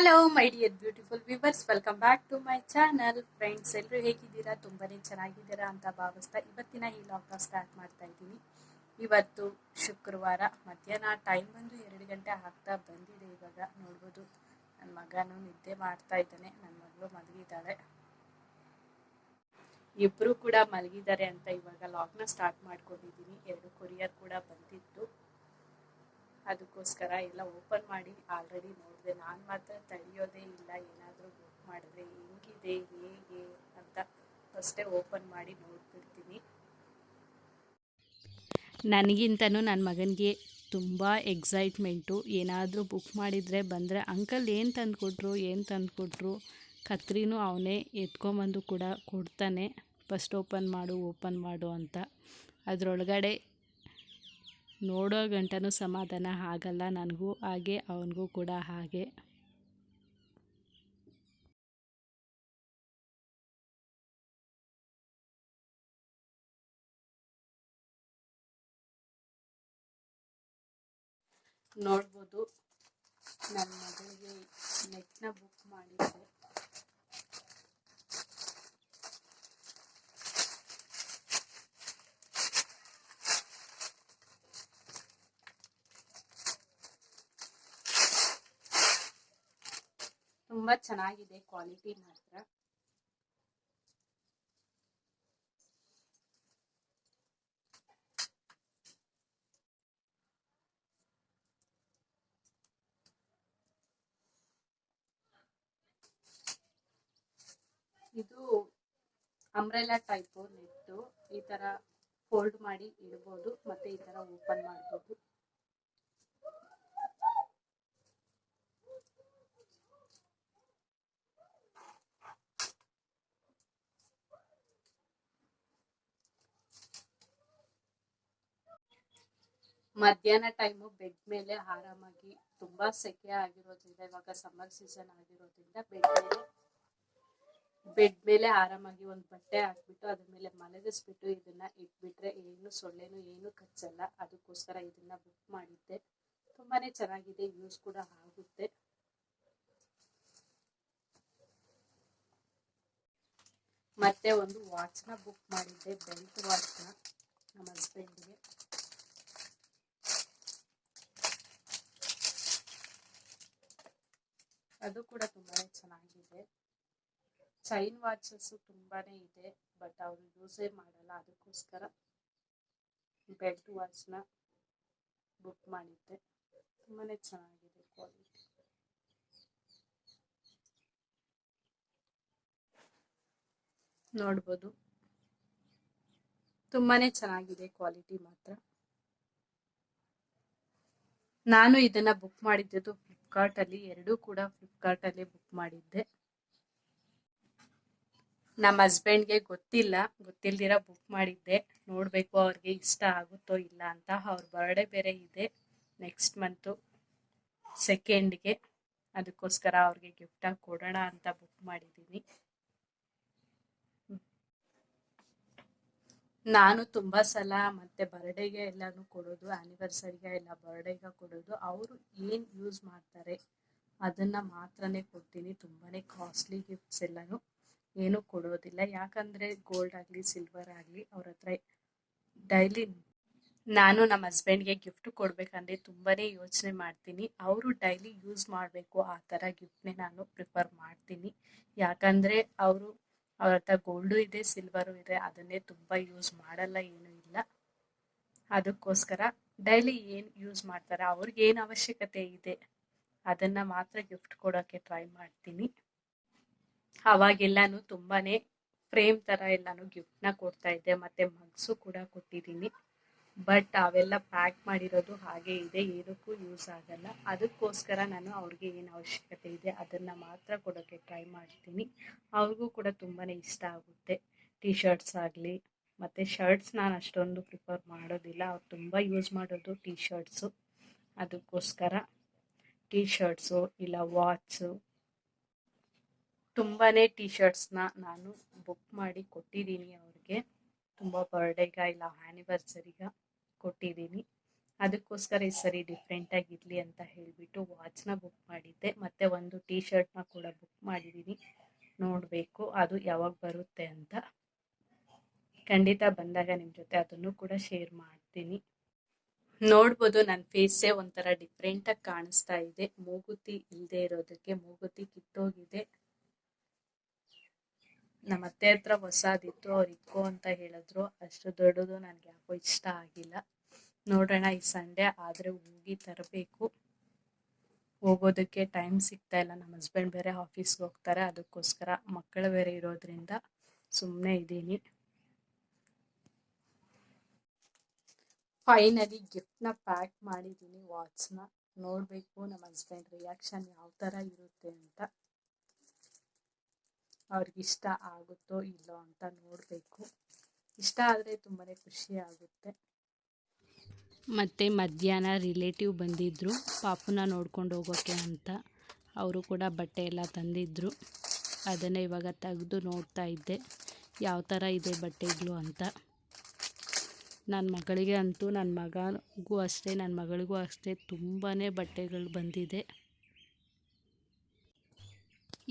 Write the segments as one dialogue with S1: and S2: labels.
S1: Hello my dear beautiful viewers, welcome back to my channel. Friends, ಎಲ್ಲರೂ ಹೇಗಿದ್ದೀರಾ? ತುಂಬಾನೇ ಚೆನ್ನಾಗಿದ್ದೀರಾ ಅಂತ ಭಾವಿಸ್ತಾ ಇವತ್ತಿನ ಈ ಲಾಗ್ನ ಸ್ಟಾರ್ಟ್ ಮಾಡ್ತಾ ಇದ್ದೀನಿ. ಇವತ್ತು ಶುಕ್ರವಾರ, ಮಧ್ಯಾಹ್ನ ಟೈಮ್ ಬಂದು 2 ಗಂಟೆ ಆಗ್ತಾ ಬಂದಿದೆ. ಇವಾಗ ನೋಡ್ಬೋದು ನನ್ನ ಮಗನೂ ನಿದ್ದೆ ಮಾಡ್ತಾ ಇದ್ದಾನೆ, ನನ್ನ ಮಗಳು ಮಲಗಿದ್ದಾಳೆ. ಇಬ್ಬರು ಕೂಡ ಮಲಗಿದ್ದಾರೆ ಅಂತ ಇವಾಗ ಲಾಗ್ನ ಸ್ಟಾರ್ಟ್ ಮಾಡ್ಕೊಂಡಿದ್ದೀನಿ. 2 ಕೊರಿಯರ್ ಕೂಡ ಬಂದಿತ್ತು, ಅದಕ್ಕೋಸ್ಕರ ಎಲ್ಲ ಓಪನ್ ಮಾಡಿ ಆಲ್ರೆಡಿ ನೋಡಿದೆ. ನಾನು ಮಾತ್ರ ತಡೆಯೋದೇ ಇಲ್ಲ, ಏನಾದರೂ ಬುಕ್ ಮಾಡಿದ್ರೆ ಹೆಂಗಿದೆ ಹೇಗೆ ಅಂತ ಫಸ್ಟೇ ಓಪನ್ ಮಾಡಿ ನೋಡ್ಬಿಡ್ತೀನಿ. ನನಗಿಂತನೂ ನನ್ನ ಮಗನಿಗೆ ತುಂಬ ಎಕ್ಸೈಟ್ಮೆಂಟು. ಏನಾದರೂ ಬುಕ್ ಮಾಡಿದರೆ ಬಂದರೆ ಅಂಕಲ್ ಏನು ತಂದುಕೊಟ್ರು ಕತ್ರಿನೂ ಅವನೇ ಎತ್ಕೊಂಬಂದು ಕೂಡ ಕೊಡ್ತಾನೆ. ಫಸ್ಟ್ ಓಪನ್ ಮಾಡು ಅಂತ. ಅದರೊಳಗಡೆ ನೋಡೋ ಗಂಟನೂ ಸಮಾಧಾನ ಆಗಲ್ಲ. ನನಗೂ ಹಾಗೆ, ಅವನಿಗೂ ಕೂಡ ಹಾಗೆ. ನೋಡ್ಬೋದು ನನ್ನ ಮಗಳಿಗೆ ನೆಟ್ನ ಬುಕ್ ಮಾಡಿದ್ದೆ. ತುಂಬ ಚೆನ್ನಾಗಿದೆ ಕ್ವಾಲಿಟಿ ಮಾತ್ರ. ಇದು ಅಂಬ್ರೆಲಾ ಟೈಪು ನೆಟ್ಟು. ಈ ತರ ಫೋಲ್ಡ್ ಮಾಡಿ ಇಡ್ಬೋದು, ಮತ್ತೆ ಈ ತರ ಓಪನ್ ಮಾಡ್ಬೋದು. ಮಧ್ಯಾಹ್ನ ಟೈಮು ಬೆಡ್ ಮೇಲೆ ಆರಾಮಾಗಿ, ತುಂಬಾ ಸೆಕೆ ಆಗಿರೋದ್ರಿಂದ, ಇವಾಗ ಸಮ್ಮರ್ ಸೀಸನ್ ಆಗಿರೋದ್ರಿಂದ ಬೆಡ್ ಮೇಲೆ ಆರಾಮಾಗಿ ಒಂದು ಬಟ್ಟೆ ಹಾಕ್ಬಿಟ್ಟು ಅದ್ರ ಮೇಲೆ ಮಲಗಿಸ್ಬಿಟ್ಟು ಇದನ್ನ ಇಟ್ಬಿಟ್ರೆ ಏನು ಸೊಳ್ಳೆನೂ ಏನು ಕಚ್ಚಲ್ಲ. ಅದಕ್ಕೋಸ್ಕರ ಇದನ್ನ ಬುಕ್ ಮಾಡಿದ್ದೆ. ತುಂಬಾನೇ ಚೆನ್ನಾಗಿದೆ, ಯೂಸ್ ಕೂಡ ಆಗುತ್ತೆ. ಮತ್ತೆ ಒಂದು ವಾಚ್ನ ಬುಕ್ ಮಾಡಿದ್ದೆ, ಬೆಲ್ಟ್ ವಾಚ್ನ ನಮ್ಮ ಹಸ್ಬೆಂಡ್ಗೆ. ಅದು ಕೂಡ ತುಂಬಾನೇ ಚೆನ್ನಾಗಿದೆ. ಚೈನ್ ವಾಚಸ್ ತುಂಬಾನೇ ಇದೆ, ಬಟ್ ಅವರು ಯೂಸೇ ಮಾಡಲ್ಲ. ಅದಕ್ಕೋಸ್ಕರ ಬೆಲ್ಟ್ ವಾಚ್ನ ಬುಕ್ ಮಾಡಿದ್ದೆ. ತುಂಬಾನೇ ಚೆನ್ನಾಗಿದೆ ಕ್ವಾಲಿಟಿ. ನೋಡ್ಬೋದು, ತುಂಬಾನೇ ಚೆನ್ನಾಗಿದೆ ಕ್ವಾಲಿಟಿ ಮಾತ್ರ. ನಾನು ಇದನ್ನ ಬುಕ್ ಮಾಡಿದ್ದು ಫ್ಲಿಪ್ಕಾರ್ಟ್ ಅಲ್ಲಿ. ಎರಡೂ ಕೂಡ ಫ್ಲಿಪ್ಕಾರ್ಟ್ ಅಲ್ಲಿ ಬುಕ್ ಮಾಡಿದ್ದೆ. ನಮ್ಮ ಹಸ್ಬೆಂಡ್ಗೆ ಗೊತ್ತಿಲ್ದಿರ ಬುಕ್ ಮಾಡಿದ್ದೆ. ನೋಡ್ಬೇಕು ಅವ್ರಿಗೆ ಇಷ್ಟ ಆಗುತ್ತೋ ಇಲ್ಲ ಅಂತ. ಅವ್ರ ಬರ್ಡೇ ಬೇರೆ ಇದೆ ನೆಕ್ಸ್ಟ್ ಮಂತು 2ಗೆ. ಅದಕ್ಕೋಸ್ಕರ ಅವ್ರಿಗೆ ಗಿಫ್ಟ್ ಆಗಿ ಕೊಡೋಣ ಅಂತ ಬುಕ್ ಮಾಡಿದ್ದೀನಿ. ನಾನು ತುಂಬಾ ಸಲ ಮತ್ತೆ ಬರ್ಡೇಗೆ ಎಲ್ಲಾನು ಕೊಡೋದು, ಆನಿವರ್ಸರಿಗೆ ಎಲ್ಲ ಬರ್ಡೇಗೆ ಕೊಡೋದು. ಅವರು ಏನ್ ಯೂಸ್ ಮಾಡ್ತಾರೆ ಅದನ್ನ ಮಾತ್ರನೇ ಕೊಡ್ತೀನಿ. ತುಂಬಾನೇ ಕಾಸ್ಟ್ಲಿ ಗಿಫ್ಟ್ಸ್ ಎಲ್ಲಾನು ಏನು ಕೊಡೋದಿಲ್ಲ. ಯಾಕಂದ್ರೆ ಗೋಲ್ಡ್ ಆಗ್ಲಿ ಸಿಲ್ವರ್ ಆಗ್ಲಿ ಅವ್ರ ಹತ್ರ ಡೈಲಿ ನಾನು ನಮ್ಮ ಹಸ್ಬೆಂಡ್ಗೆ ಗಿಫ್ಟ್ ಕೊಡ್ಬೇಕಂದ್ರೆ ತುಂಬಾನೇ ಯೋಚನೆ ಮಾಡ್ತೀನಿ. ಅವರು ಡೈಲಿ ಯೂಸ್ ಮಾಡಬೇಕು ಆ ಥರ ಗಿಫ್ಟ್ನೇ ನಾನು ಪ್ರಿಫರ್ ಮಾಡ್ತೀನಿ. ಯಾಕಂದ್ರೆ ಅವ್ರ ಹತ್ರ ಗೋಲ್ಡು ಇದೆ, ಸಿಲ್ವರು ಇದೆ, ಅದನ್ನೇ ತುಂಬಾ ಯೂಸ್ ಮಾಡಲ್ಲ, ಏನೂ ಇಲ್ಲ. ಅದಕ್ಕೋಸ್ಕರ ಡೈಲಿ ಏನು ಯೂಸ್ ಮಾಡ್ತಾರೆ, ಅವ್ರಿಗೆ ಏನು ಅವಶ್ಯಕತೆ ಇದೆ ಅದನ್ನ ಮಾತ್ರ ಗಿಫ್ಟ್ ಕೊಡೋಕ್ಕೆ ಟ್ರೈ ಮಾಡ್ತೀನಿ. ಅವಾಗೆಲ್ಲಾನು ತುಂಬಾನೇ ಫ್ರೇಮ್ ತರ ಎಲ್ಲಾನು ಗಿಫ್ಟ್ನ ಕೊಡ್ತಾ ಇದ್ದೆ, ಮತ್ತೆ ಮಗ್ಸು ಕೂಡ ಕೊಟ್ಟಿದ್ದೀನಿ. ಬಟ್ ಅವೆಲ್ಲ ಪ್ಯಾಕ್ ಮಾಡಿರೋದು ಹಾಗೆ ಇದೆ, ಏನಕ್ಕೂ ಯೂಸ್ ಆಗಲ್ಲ. ಅದಕ್ಕೋಸ್ಕರ ನಾನು ಅವ್ರಿಗೆ ಏನು ಅವಶ್ಯಕತೆ ಇದೆ ಅದನ್ನ ಮಾತ್ರ ಕೊಡೋಕ್ಕೆ ಟ್ರೈ ಮಾಡ್ತೀನಿ. ಅವ್ರಿಗೂ ಕೂಡ ತುಂಬಾನೇ ಇಷ್ಟ ಆಗುತ್ತೆ. ಟಿ ಶರ್ಟ್ಸ್ ಆಗಲಿ, ಮತ್ತು ಶರ್ಟ್ಸ್ ನಾನು ಅಷ್ಟೊಂದು ಪ್ರಿಫರ್ ಮಾಡೋದಿಲ್ಲ. ಅವ್ರು ತುಂಬ ಯೂಸ್ ಮಾಡೋದು ಟಿ ಶರ್ಟ್ಸು. ಅದಕ್ಕೋಸ್ಕರ ಟಿ ಶರ್ಟ್ಸು ಇಲ್ಲ ವಾಚು, ತುಂಬಾನೇ ಟಿ ಶರ್ಟ್ಸ್ನ ನಾನು ಬುಕ್ ಮಾಡಿ ಕೊಟ್ಟಿದ್ದೀನಿ ಅವ್ರಿಗೆ. ತುಂಬ ಬರ್ಡೇಗ ಇಲ್ಲ ಆ್ಯನಿವರ್ಸರಿಗ ಕೊಟ್ಟಿದ್ದೀನಿ. ಅದಕ್ಕೋಸ್ಕರ ಈ ಸರಿ ಡಿಫ್ರೆಂಟಾಗಿರಲಿ ಅಂತ ಹೇಳಿಬಿಟ್ಟು ವಾಚ್ನ ಬುಕ್ ಮಾಡಿದ್ದೆ. ಮತ್ತು ಒಂದು ಟೀ ಶರ್ಟ್ನ ಕೂಡ ಬುಕ್ ಮಾಡಿದ್ದೀನಿ. ನೋಡಬೇಕು ಅದು ಯಾವಾಗ ಬರುತ್ತೆ ಅಂತ. ಖಂಡಿತ ಬಂದಾಗ ನಿಮ್ಮ ಜೊತೆ ಅದನ್ನು ಕೂಡ ಶೇರ್ ಮಾಡ್ತೀನಿ. ನೋಡ್ಬೋದು ನನ್ನ ಫೇಸೇ ಒಂಥರ ಡಿಫ್ರೆಂಟಾಗಿ ಕಾಣಿಸ್ತಾ ಇದೆ. ಮೂಗುತಿ ಇಲ್ಲದೆ ಇರೋದಕ್ಕೆ ಮೂಗುತಿ ಕಿತ್ತೋಗಿದೆ. ನಮ್ಮ ಅತ್ತೆ ಹತ್ರ ಹೊಸದಿತ್ತು, ಅವ್ರು ಇಟ್ಕೋ ಅಂತ ಹೇಳಿದ್ರು. ಅಷ್ಟು ದೊಡ್ಡದು ನನಗೆ ಯಾಕೋ ಇಷ್ಟ ಆಗಿಲ್ಲ. ನೋಡೋಣ ಈ ಸಂಡೇ ಆದರೆ ಹೋಗಿ ತರಬೇಕು. ಹೋಗೋದಕ್ಕೆ ಟೈಮ್ ಸಿಗ್ತಾ ಇಲ್ಲ. ನಮ್ಮ ಹಸ್ಬೆಂಡ್ ಬೇರೆ ಆಫೀಸ್ಗೆ ಹೋಗ್ತಾರೆ, ಅದಕ್ಕೋಸ್ಕರ ಮಕ್ಕಳು ಬೇರೆ ಇರೋದ್ರಿಂದ ಸುಮ್ಮನೆ ಇದ್ದೀನಿ. ಫೈನಲಿ ಗಿಫ್ಟ್ನ ಪ್ಯಾಕ್ ಮಾಡಿದ್ದೀನಿ, ವಾಚ್ನ. ನೋಡಬೇಕು ನಮ್ಮ ಹಸ್ಬೆಂಡ್ ರಿಯಾಕ್ಷನ್ ಯಾವ ಥರ ಇರುತ್ತೆ ಅಂತ. ಅವ್ರಿಗಿಷ್ಟ ಆಗುತ್ತೋ ಇಲ್ಲೋ ಅಂತ ನೋಡಬೇಕು. ಇಷ್ಟ ಆದರೆ ತುಂಬಾ ಖುಷಿ ಆಗುತ್ತೆ. ಮತ್ತು ಮಧ್ಯಾಹ್ನ ರಿಲೇಟಿವ್ ಬಂದಿದ್ದರು ಪಾಪುನ ನೋಡ್ಕೊಂಡು ಹೋಗೋಕ್ಕೆ ಅಂತ. ಅವರು ಕೂಡ ಬಟ್ಟೆ ಎಲ್ಲ ತಂದಿದ್ದರು. ಅದನ್ನೇ ಇವಾಗ ತೆಗೆದು ನೋಡ್ತಾ ಇದ್ದೆ ಯಾವ ಥರ ಇದೆ ಬಟ್ಟೆಗಳು ಅಂತ. ನನ್ನ ಮಗಳಿಗೆ ಅಂತೂ, ನನ್ನ ಮಗನಿಗೂ ಅಷ್ಟೇ, ನನ್ನ ಮಗಳಿಗೂ ಅಷ್ಟೇ ತುಂಬಾ ಬಟ್ಟೆಗಳು ಬಂದಿದೆ.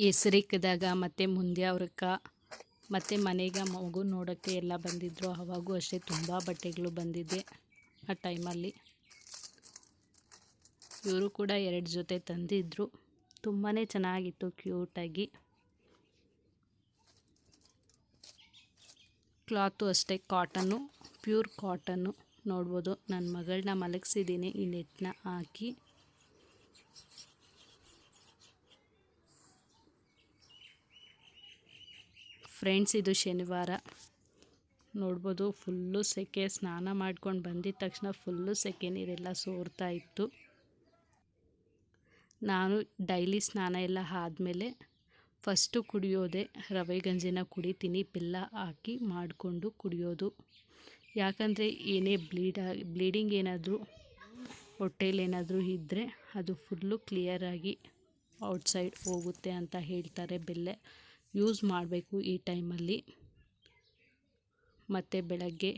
S1: ಹೆಸರಿಕ್ಕಿದಾಗ ಮತ್ತು ಮುಂದೆ ಅವ್ರಕ್ಕ ಮತ್ತು ಮನೆಗೆ ಮಗು ನೋಡೋಕ್ಕೆ ಎಲ್ಲ ಬಂದಿದ್ದರು. ಆವಾಗೂ ಅಷ್ಟೇ ತುಂಬ ಬಟ್ಟೆಗಳು ಬಂದಿದೆ ಆ ಟೈಮಲ್ಲಿ. ಇವರು ಕೂಡ 2 ಜೊತೆ ತಂದಿದ್ದರು. ತುಂಬಾ ಚೆನ್ನಾಗಿತ್ತು, ಕ್ಯೂಟಾಗಿ. ಕ್ಲಾತು ಅಷ್ಟೇ ಕಾಟನ್ನು, ಪ್ಯೂರ್ ಕಾಟನ್ನು. ನೋಡ್ಬೋದು ನನ್ನ ಮಗಳನ್ನ ಮಲಗಿಸಿದ್ದೀನಿ ಈ ನೆಟ್ನ ಹಾಕಿ. ಫ್ರೆಂಡ್ಸ್, ಇದು ಶನಿವಾರ. ನೋಡ್ಬೋದು ಫುಲ್ಲು ಸೆಕೆ. ಸ್ನಾನ ಮಾಡ್ಕೊಂಡು ಬಂದಿದ್ದ ತಕ್ಷಣ ಫುಲ್ಲು ಸೆಕೆ, ನೀರೆಲ್ಲ ಸೋರ್ತಾ ಇತ್ತು. ನಾನು ಡೈಲಿ ಸ್ನಾನ ಎಲ್ಲ ಆದಮೇಲೆ ಫಸ್ಟು ಕುಡಿಯೋದೆ ರವೆ ಗಂಜಿನ ಕುಡಿತೀನಿ, ಬೆಲ್ಲ ಹಾಕಿ ಮಾಡಿಕೊಂಡು ಕುಡಿಯೋದು. ಯಾಕಂದರೆ ಏನೇ ಬ್ಲೀಡಿಂಗ್ ಏನಾದರೂ ಹೊಟ್ಟೆಲಿ ಏನಾದರೂ ಇದ್ದರೆ ಅದು ಫುಲ್ಲು ಕ್ಲಿಯರಾಗಿ ಔಟ್ಸೈಡ್ ಹೋಗುತ್ತೆ ಅಂತ ಹೇಳ್ತಾರೆ. ಬೆಲ್ಲ ಯೂಸ್ ಮಾಡಬೇಕು ಈ ಟೈಮಲ್ಲಿ. ಮತ್ತು ಬೆಳಗ್ಗೆ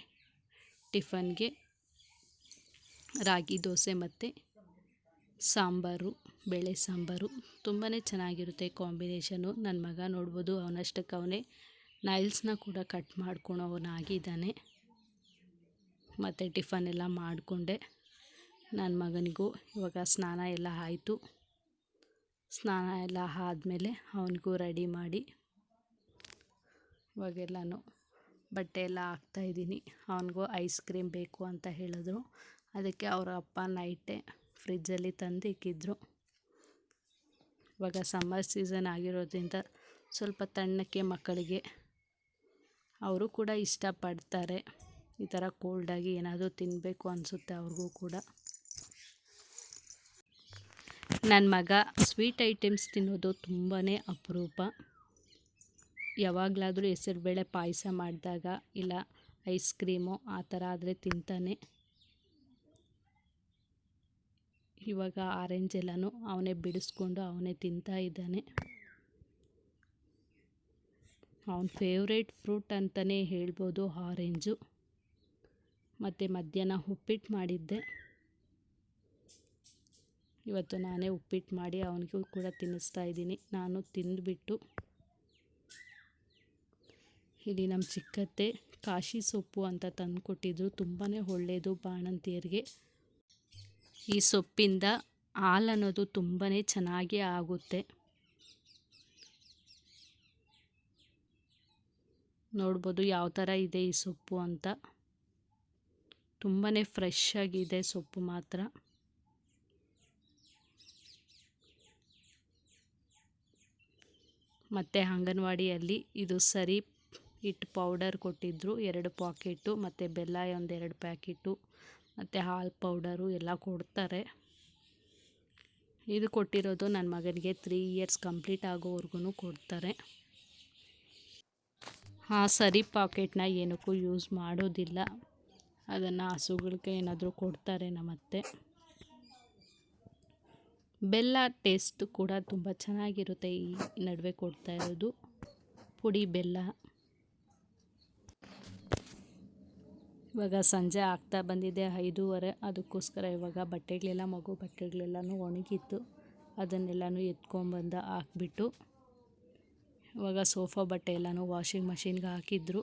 S1: ಟಿಫನ್ಗೆ ರಾಗಿ ದೋಸೆ ಮತ್ತು ಸಾಂಬಾರು, ಬೇಳೆ ಸಾಂಬಾರು ತುಂಬಾ ಚೆನ್ನಾಗಿರುತ್ತೆ ಕಾಂಬಿನೇಷನು. ನನ್ನ ಮಗ ನೋಡ್ಬೋದು ಅವನಷ್ಟಕ್ಕೆ ಅವನೇ ನೈಲ್ಸ್ನ ಕೂಡ ಕಟ್ ಮಾಡ್ಕೊಳೋನಾಗಿದ್ದಾನೆ. ಮತ್ತು ಟಿಫನ್ ಎಲ್ಲ ಮಾಡಿಕೊಂಡೆ. ನನ್ನ ಮಗನಿಗೂ ಇವಾಗ ಸ್ನಾನ ಎಲ್ಲ ಆಯಿತು. ಸ್ನಾನ ಎಲ್ಲ ಆದಮೇಲೆ ಅವನಿಗೂ ರೆಡಿ ಮಾಡಿ ಇವಾಗೆಲ್ಲನೂ ಬಟ್ಟೆ ಎಲ್ಲ ಹಾಕ್ತಾಯಿದ್ದೀನಿ. ಅವನಿಗೂ ಐಸ್ ಕ್ರೀಮ್ ಬೇಕು ಅಂತ ಹೇಳಿದ್ರು. ಅದಕ್ಕೆ ಅವರ ಅಪ್ಪ ನೈಟೇ ಫ್ರಿಜ್ಜಲ್ಲಿ ತಂದು ಇಕ್ಕಿದ್ರು. ಇವಾಗ ಸಮ್ಮರ್ ಸೀಸನ್ ಆಗಿರೋದ್ರಿಂದ ಸ್ವಲ್ಪ ತಣ್ಣಕ್ಕೆ ಮಕ್ಕಳಿಗೆ ಅವರು ಕೂಡ ಇಷ್ಟಪಡ್ತಾರೆ. ಈ ಥರ ಕೋಲ್ಡಾಗಿ ಏನಾದರೂ ತಿನ್ನಬೇಕು ಅನಿಸುತ್ತೆ ಅವ್ರಿಗೂ ಕೂಡ. ನನ್ನ ಮಗ ಸ್ವೀಟ್ ಐಟಮ್ಸ್ ತಿನ್ನೋದು ತುಂಬಾ ಅಪರೂಪ. ಯಾವಾಗಲಾದರೂ ಹೆಸರುಬೇಳೆ ಪಾಯಸ ಮಾಡಿದಾಗ ಇಲ್ಲ ಐಸ್ ಕ್ರೀಮು ಆ ಥರ ಆದರೆ ತಿಂತಾನೆ. ಇವಾಗ ಆರೆಂಜ್ ಎಲ್ಲನೂ ಅವನೇ ಬಿಡಿಸ್ಕೊಂಡು ಅವನೇ ತಿಂತಾ ಇದ್ದಾನೆ. ಅವನ ಫೇವ್ರೇಟ್ ಫ್ರೂಟ್ ಅಂತಲೇ ಹೇಳ್ಬೋದು ಆರೆಂಜು. ಮತ್ತು ಮಧ್ಯಾಹ್ನ ಉಪ್ಪಿಟ್ಟು ಮಾಡಿದ್ದೆ. ಇವತ್ತು ನಾನೇ ಉಪ್ಪಿಟ್ಟು ಮಾಡಿ ಅವನಿಗೂ ಕೂಡ ತಿನ್ನಿಸ್ತಾ ಇದ್ದೀನಿ. ನಾನು ತಿಂದುಬಿಟ್ಟು ಇಲ್ಲಿ ನಮ್ಮ ಚಿಕ್ಕತ್ತೆ ಕಾಶಿ ಸೊಪ್ಪು ಅಂತ ತಂದು ಕೊಟ್ಟಿದ್ರು. ತುಂಬಾ ಒಳ್ಳೆಯದು ಬಾಣಂತಿಯರಿಗೆ. ಈ ಸೊಪ್ಪಿಂದ ಹಾಲು ಅನ್ನೋದು ತುಂಬಾ ಚೆನ್ನಾಗಿ ಆಗುತ್ತೆ. ನೋಡ್ಬೋದು ಯಾವ ಥರ ಇದೆ ಈ ಸೊಪ್ಪು ಅಂತ. ತುಂಬಾ ಫ್ರೆಶ್ ಆಗಿದೆ ಸೊಪ್ಪು ಮಾತ್ರ. ಮತ್ತು ಅಂಗನವಾಡಿಯಲ್ಲಿ ಇದು ಸರಿ ಹಿಟ್ಟು ಪೌಡರ್ ಕೊಟ್ಟಿದ್ದರು 2 ಪಾಕೆಟು, ಮತ್ತು ಬೆಲ್ಲ ಒಂದು 2 ಪ್ಯಾಕೆಟು, ಮತ್ತು ಹಾಲು ಪೌಡರು ಎಲ್ಲ ಕೊಡ್ತಾರೆ. ಇದು ಕೊಟ್ಟಿರೋದು ನನ್ನ ಮಗನಿಗೆ 3 ಇಯರ್ಸ್ ಕಂಪ್ಲೀಟ್ ಆಗೋವರೆಗೂ ಕೊಡ್ತಾರೆ. ಆ ಸರಿ ಪಾಕೆಟ್ನ ಏನಕ್ಕೂ ಯೂಸ್ ಮಾಡೋದಿಲ್ಲ. ಅದನ್ನು ಹಸುಗಳಿಗೆ ಏನಾದರೂ ಕೊಡ್ತಾರೆ ನಮ್ಮತ್ತೆ. ಬೆಲ್ಲ ಟೇಸ್ಟ್ ಕೂಡ ತುಂಬ ಚೆನ್ನಾಗಿರುತ್ತೆ. ಈ ನಡುವೆ ಕೊಡ್ತಾ ಇರೋದು ಪುಡಿ ಬೆಲ್ಲ. ಇವಾಗ ಸಂಜೆ ಆಗ್ತಾ ಬಂದಿದೆ 5:30. ಅದಕ್ಕೋಸ್ಕರ ಇವಾಗ ಬಟ್ಟೆಗಳೆಲ್ಲ ಮಗು ಬಟ್ಟೆಗಳೆಲ್ಲನೂ ಒಣಗಿತ್ತು. ಅದನ್ನೆಲ್ಲನೂ ಎತ್ಕೊಂಡ್ಬಂದು ಹಾಕ್ಬಿಟ್ಟು ಇವಾಗ ಸೋಫಾ ಬಟ್ಟೆ ಎಲ್ಲನೂ ವಾಷಿಂಗ್ ಮಷಿನ್ಗೆ ಹಾಕಿದ್ರು.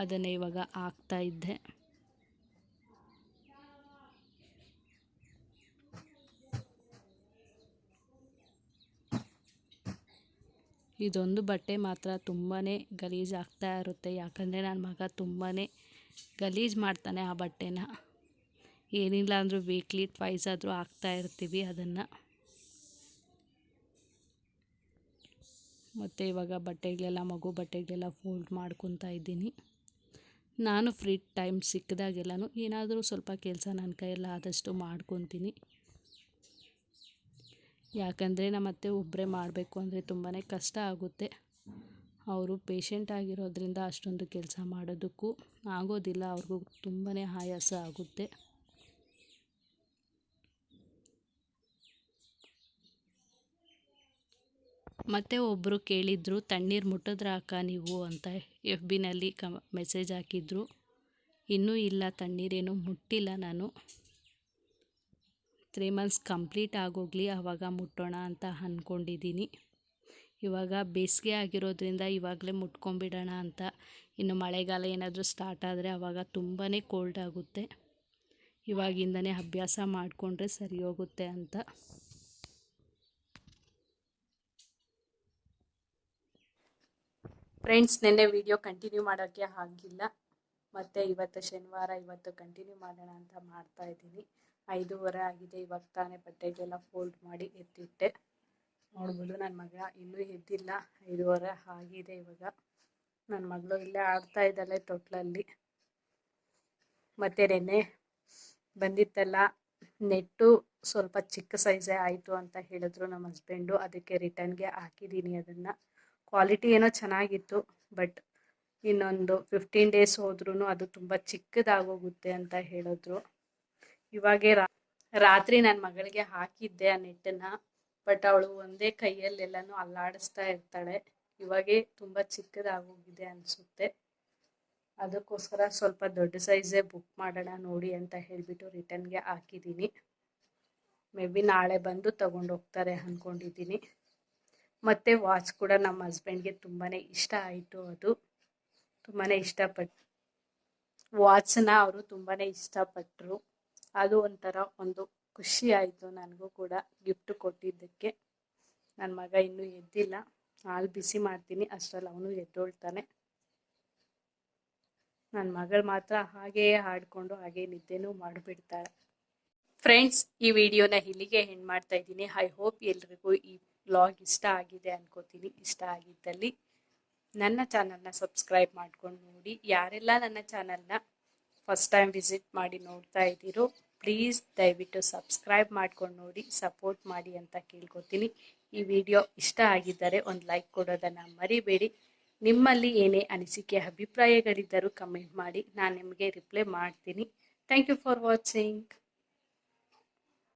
S1: ಅದನ್ನೇ ಇವಾಗ ಹಾಕ್ತಾ ಇದ್ದೆ. ಇದೊಂದು ಬಟ್ಟೆ ಮಾತ್ರ ತುಂಬಾ ಗಲೀಜು ಆಗ್ತಾ ಇರುತ್ತೆ. ಯಾಕಂದರೆ ನನ್ನ ಮಗ ತುಂಬಾ ಗಲೀಜು ಮಾಡ್ತಾನೆ ಆ ಬಟ್ಟೆನ. ಏನಿಲ್ಲ ಅಂದರೂ ವೀಕ್ಲಿ ಟ್ವೈಸ್ ಆದರೂ ಹಾಕ್ತಾ ಇರ್ತೀವಿ ಅದನ್ನು. ಮತ್ತು ಇವಾಗ ಬಟ್ಟೆಗಳೆಲ್ಲ ಮಗು ಬಟ್ಟೆಗಳೆಲ್ಲ ಫೋಲ್ಡ್ ಮಾಡ್ಕೊತಾ ಇದ್ದೀನಿ. ನಾನು ಫ್ರೀ ಟೈಮ್ ಸಿಕ್ಕಿದಾಗೆಲ್ಲನೂ ಏನಾದರೂ ಸ್ವಲ್ಪ ಕೆಲಸ ನನ್ನ ಕೈಯಲ್ಲಿ ಆದಷ್ಟು ಮಾಡ್ಕೊತೀನಿ. ಯಾಕಂದರೆ ನಮ್ಮತ್ತೆ ಒಬ್ಬರೇ ಮಾಡಬೇಕು ಅಂದರೆ ತುಂಬಾ ಕಷ್ಟ ಆಗುತ್ತೆ. ಅವರು ಪೇಷಂಟ್ ಆಗಿರೋದ್ರಿಂದ ಅಷ್ಟೊಂದು ಕೆಲಸ ಮಾಡೋದಕ್ಕೂ ಆಗೋದಿಲ್ಲ. ಅವ್ರಿಗೂ ತುಂಬಾ ಆಯಾಸ ಆಗುತ್ತೆ. ಮತ್ತು ಒಬ್ಬರು ಕೇಳಿದ್ರು, ತಣ್ಣೀರು ಮುಟ್ಟಿದ್ರ ಅಕ್ಕ ನೀವು ಅಂತ FBನಲ್ಲಿ ಮೆಸೇಜ್ ಹಾಕಿದ್ರು. ಇನ್ನೂ ಇಲ್ಲ, ತಣ್ಣೀರೇನು ಮುಟ್ಟಿಲ್ಲ ನಾನು. 3 months ಕಂಪ್ಲೀಟ್ ಆಗೋಗಲಿ ಆವಾಗ ಮುಟ್ಟೋಣ ಅಂತ ಅಂದ್ಕೊಂಡಿದ್ದೀನಿ. ಇವಾಗ ಬೇಸಿಗೆ ಆಗಿರೋದ್ರಿಂದ ಇವಾಗಲೇ ಮುಟ್ಕೊಂಬಿಡೋಣ ಅಂತ. ಇನ್ನು ಮಳೆಗಾಲ ಏನಾದರೂ ಸ್ಟಾರ್ಟ್ ಆದರೆ ಆವಾಗ ತುಂಬಾ ಕೋಲ್ಡ್ ಆಗುತ್ತೆ. ಇವಾಗಿಂದನೇ ಅಭ್ಯಾಸ ಮಾಡಿಕೊಂಡ್ರೆ ಸರಿ ಹೋಗುತ್ತೆ ಅಂತ. ಫ್ರೆಂಡ್ಸ್, ನೆನ್ನೆ ವಿಡಿಯೋ ಕಂಟಿನ್ಯೂ ಮಾಡೋಕ್ಕೆ ಆಗಿಲ್ಲ. ಮತ್ತು ಇವತ್ತು ಶನಿವಾರ, ಇವತ್ತು ಕಂಟಿನ್ಯೂ ಮಾಡೋಣ ಅಂತ ಮಾಡ್ತಾ ಇದ್ದೀನಿ. 5:30 ಆಗಿದೆ. ಇವಾಗ ತಾನೇ ಬಟ್ಟೆಗೆಲ್ಲ ಫೋಲ್ಡ್ ಮಾಡಿ ಎತ್ತಿಟ್ಟೆ. ನೋಡ್ಬೋದು ನನ್ನ ಮಗ ಇನ್ನೂ ಎದ್ದಿಲ್ಲ. 5:30 ಆಗಿದೆ ಇವಾಗ. ನನ್ನ ಮಗಳು ಇಲ್ಲೇ ಆಡ್ತಾ ಇದ್ದಾಳೆ ತೊಟ್ಲಲ್ಲಿ. ಮತ್ತು ನೆನ್ನೆ ಬಂದಿತ್ತಲ್ಲ ನೆಟ್ಟು ಸ್ವಲ್ಪ ಚಿಕ್ಕ ಸೈಜೇ ಆಯಿತು ಅಂತ ಹೇಳಿದ್ರು ನಮ್ಮ ಹಸ್ಬೆಂಡು. ಅದಕ್ಕೆ ರಿಟರ್ನ್ಗೆ ಹಾಕಿದ್ದೀನಿ ಅದನ್ನು. ಕ್ವಾಲಿಟಿ ಏನೋ ಚೆನ್ನಾಗಿತ್ತು, ಬಟ್ ಇನ್ನೊಂದು 15 days ಹೋದ್ರೂ ಅದು ತುಂಬ ಚಿಕ್ಕದಾಗೋಗುತ್ತೆ ಅಂತ ಹೇಳಿದ್ರು. ಇವಾಗೇ ರಾತ್ರಿ ನನ್ನ ಮಗಳಿಗೆ ಹಾಕಿದ್ದೆ ಆ ನೆಟ್ಟನ್ನು, ಬಟ್ ಅವಳು ಒಂದೇ ಕೈಯಲ್ಲೆಲ್ಲನೂ ಅಲ್ಲಾಡಿಸ್ತಾ ಇರ್ತಾಳೆ. ಇವಾಗೇ ತುಂಬ ಚಿಕ್ಕದಾಗೋಗಿದೆ ಅನಿಸುತ್ತೆ. ಅದಕ್ಕೋಸ್ಕರ ಸ್ವಲ್ಪ ದೊಡ್ಡ ಸೈಜೇ ಬುಕ್ ಮಾಡೋಣ ನೋಡಿ ಅಂತ ಹೇಳಿಬಿಟ್ಟು ರಿಟರ್ನ್ಗೆ ಹಾಕಿದ್ದೀನಿ. ಮೇ ಬಿ ನಾಳೆ ಬಂದು ತಗೊಂಡು ಹೋಗ್ತಾರೆ ಅಂದ್ಕೊಂಡಿದ್ದೀನಿ. ಮತ್ತು ವಾಚ್ ಕೂಡ ನಮ್ಮ ಹಸ್ಬೆಂಡ್ಗೆ ತುಂಬಾ ಇಷ್ಟ ಆಯಿತು. ಅದು ತುಂಬಾ ಇಷ್ಟಪಟ್ಟು ವಾಚನ್ನ ಅವರು ತುಂಬಾ ಇಷ್ಟಪಟ್ಟರು. ಅದು ಒಂಥರ ಒಂದು ಖುಷಿ ಆಯಿತು ನನಗೂ ಕೂಡ ಗಿಫ್ಟ್ ಕೊಟ್ಟಿದ್ದಕ್ಕೆ. ನನ್ನ ಮಗ ಇನ್ನೂ ಎದ್ದಿಲ್ಲ. ಹಾಲು ಬಿಸಿ ಮಾಡ್ತೀನಿ, ಅಷ್ಟರಲ್ಲಿ ಅವನು ಎದ್ದೊಳ್ತಾನೆ. ನನ್ನ ಮಗಳು ಮಾತ್ರ ಹಾಗೇ ಆಡಿಕೊಂಡು ಹಾಗೇ ನಿದ್ದೆನೂ ಮಾಡಿಬಿಡ್ತಾಳೆ. ಫ್ರೆಂಡ್ಸ್, ಈ ವಿಡಿಯೋನ ಇಲ್ಲಿಗೆ ಎಂಡ್ ಮಾಡ್ತಾ ಇದ್ದೀನಿ. ಐ ಹೋಪ್ ಎಲ್ರಿಗೂ ಈ ವ್ಲಾಗ್ ಇಷ್ಟ ಆಗಿದೆ ಅನ್ಕೋತೀನಿ. ಇಷ್ಟ ಆಗಿದ್ದಲ್ಲಿ ನನ್ನ ಚಾನಲ್ನ ಸಬ್ಸ್ಕ್ರೈಬ್ ಮಾಡ್ಕೊಂಡು ನೋಡಿ. ಯಾರೆಲ್ಲ ನನ್ನ ಚಾನಲ್ನ ಫಸ್ಟ್ ಟೈಮ್ ವಿಸಿಟ್ ಮಾಡಿ ನೋಡ್ತಾ ಇದ್ದೀರೋ ಪ್ಲೀಸ್ ದಯವಿಟ್ಟು ಸಬ್ಸ್ಕ್ರೈಬ್ ಮಾಡ್ಕೊಂಡು ನೋಡಿ, ಸಪೋರ್ಟ್ ಮಾಡಿ ಅಂತ ಕೇಳ್ಕೊತೀನಿ. ಈ ವಿಡಿಯೋ ಇಷ್ಟ ಆಗಿದ್ದರೆ ಒಂದು ಲೈಕ್ ಕೊಡೋದನ್ನು ಮರಿಬೇಡಿ. ನಿಮ್ಮಲ್ಲಿ ಏನೇ ಅನಿಸಿಕೆ ಅಭಿಪ್ರಾಯಗಳಿದ್ದರೂ ಕಮೆಂಟ್ ಮಾಡಿ, ನಾನು ನಿಮಗೆ ರಿಪ್ಲೈ ಮಾಡ್ತೀನಿ. Thank you for watching.